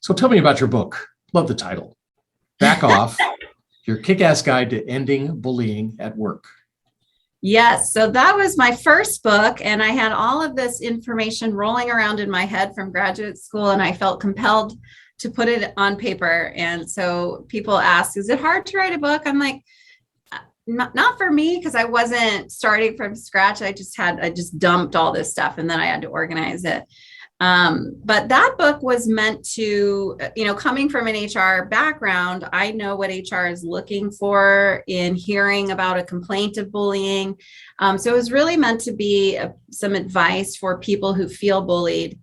So tell me about your book. Love the title. Back Off, Your Kick-Ass Guide to Ending Bullying at Work. Yes. So that was my first book. And I had all of this information rolling around in my head from graduate school. And I felt compelled to put it on paper. And so people ask, is it hard to write a book? I'm like, not for me, because I wasn't starting from scratch. I just dumped all this stuff and then I had to organize it. But that book was meant to, coming from an HR background, I know what HR is looking for in hearing about a complaint of bullying. So it was really meant to be some advice for people who feel bullied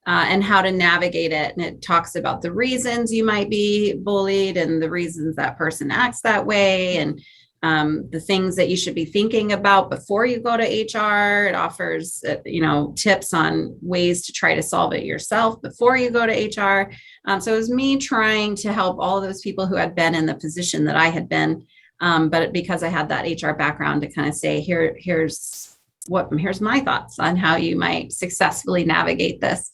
and how to navigate it. And it talks about the reasons you might be bullied and the reasons that person acts that way, and the things that you should be thinking about before you go to HR. It offers, tips on ways to try to solve it yourself before you go to HR. So it was me trying to help all of those people who had been in the position that I had been. But because I had that HR background to kind of say, here's my thoughts on how you might successfully navigate this.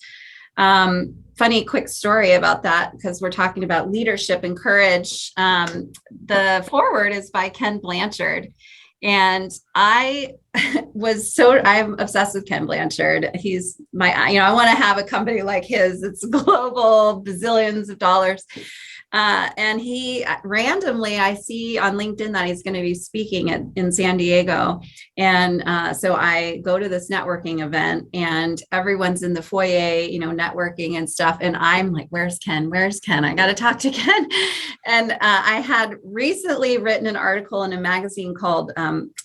Funny quick story about that, because we're talking about leadership and courage. The foreword is by Ken Blanchard. And I'm obsessed with Ken Blanchard. He's I want to have a company like his. It's global, bazillions of dollars. And he randomly, I see on LinkedIn that he's going to be speaking in San Diego. And so I go to this networking event and everyone's in the foyer, networking and stuff. And I'm like, where's Ken? Where's Ken? I got to talk to Ken. And I had recently written an article in a magazine called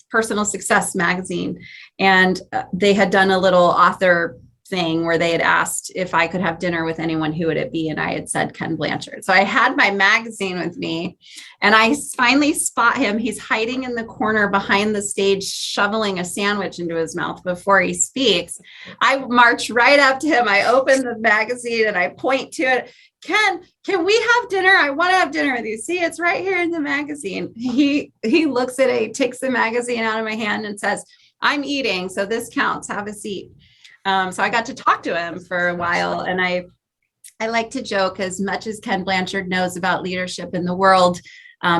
Personal Success Magazine. And they had done a little author thing where they had asked if I could have dinner with anyone, who would it be? And I had said Ken Blanchard. So I had my magazine with me and I finally spot him. He's hiding in the corner behind the stage, shoveling a sandwich into his mouth before he speaks. I march right up to him. I open the magazine and I point to it. Ken, can we have dinner? I want to have dinner with you. See, it's right here in the magazine. He looks at it, takes the magazine out of my hand and says, I'm eating, so this counts. Have a seat. So I got to talk to him for a while, and I like to joke, as much as Ken Blanchard knows about leadership in the world,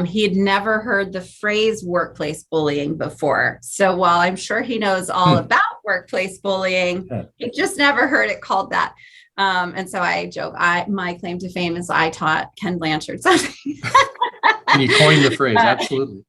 he had never heard the phrase workplace bullying before. So while I'm sure he knows all about workplace bullying, he just never heard it called that. And so I joke, my claim to fame is I taught Ken Blanchard something. And you coined the phrase, absolutely.